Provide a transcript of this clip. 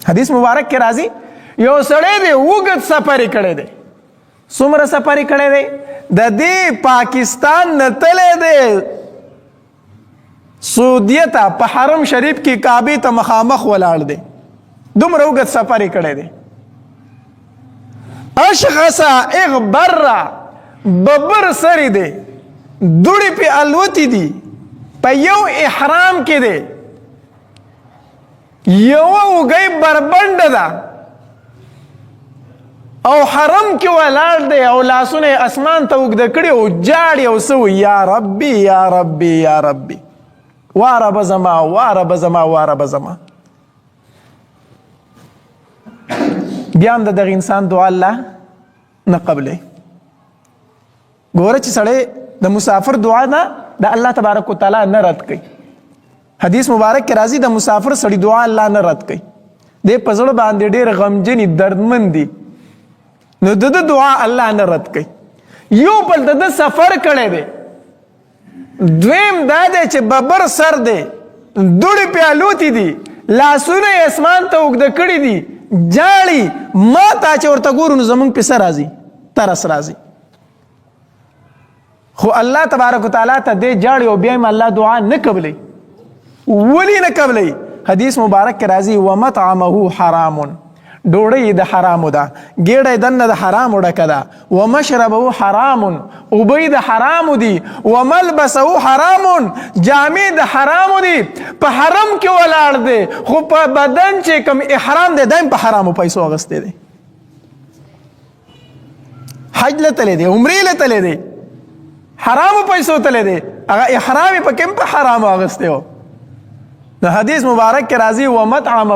حدیث مبارک کې راځي یو سړی دی اوږد سفر یې کړی دی. څومره سفر یې کړی دی؟ د دې پاکستان نه تللی دی سعودیه ته، په حرم شریف کې کعبې ته مخامخ ولاړ دی. دومره اوږد سفر یې کړی دی. اشخص اغبره ببر سری دی، دوړې پې الوتې دي، په یو احرام کې دی، یوه اوږۍ بربنډه ده او حرم کې ولاړ دی او لاسونه یې اسمان ته اوږده کړي او جاړي او څه وایي یا ربي یا ربي یا ربي، وا ربه زما وا ربه زما وا ربه زما. بیا هم د دغه انسان دعا الله نه قبلوي. ګوره چې سړی د مسافر دعا نه د الله تبارک وتعالی نه رد کوي. حدیث مبارک کې راځي د مسافر سړي دعا الله نه رد کوي. دی په زړه باندې ډېر غمجن دردمن دي، نو د ده دعا الله نه رد کوي. یو بل د ده سفر کړی دی، دویم دا دی چې ببر سر دی، دوړې پې الوتې دي، لاسونه یې اسمان ته اوږده کړي دي، جاړي. ما ته چې ورته ګورو نو زمونږ پې څه راځي؟ ترس راځي. خو الله تبارک وتعالی ته دی جاړي او بیا هم الله دعا نه قبلوي. ولې نه قبلوي؟ حدیث مبارک کې راځي ومطعمه حرام، ډوډۍ د حرامو ده، ګېډه یې دننه د حرامو ډکه ده، ومشربه حرام، اوبه یې د حرامو دي، وملبسه حرام، جامې د حرامو دي. په حرم کې ولاړ دی خو په بدن چې کوم احرام دی دا هم په حرامو پیسو اخیستی دی. حج له تللی دی، عمرې له تللی دی، حرامو پیسو تللی دی، هغه احرام یې پکې هم په حرامو اخیستی و. نو حدیث مبارک کې راځي ومطعمه